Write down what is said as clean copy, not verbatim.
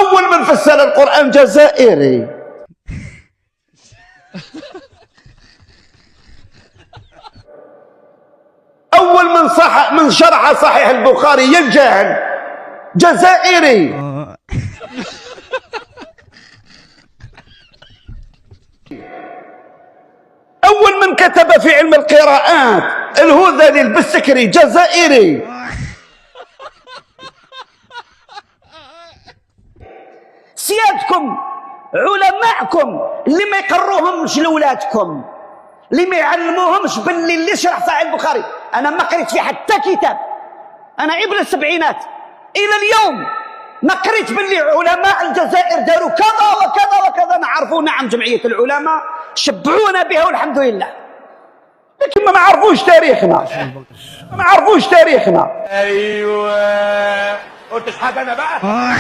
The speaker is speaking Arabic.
أول من فسر القرآن جزائري. أول من شرح صحيح البخاري الجاهل جزائري. أول من كتب في علم القراءات الهذلي البسكري جزائري. سيادكم علماءكم اللي ما يقروهمش لولادكم، اللي ما يعلموهمش باللي اللي شرح صحيح البخاري، انا ما قريت في حتى كتاب، انا عبر السبعينات الى اليوم ما قريت باللي علماء الجزائر داروا كذا وكذا وكذا. نعرفوا نعم جمعية العلماء شبعونا بها والحمد لله، لكن ما نعرفوش تاريخنا، ما نعرفوش تاريخنا. ايوه قلتش حاجه انا بقى.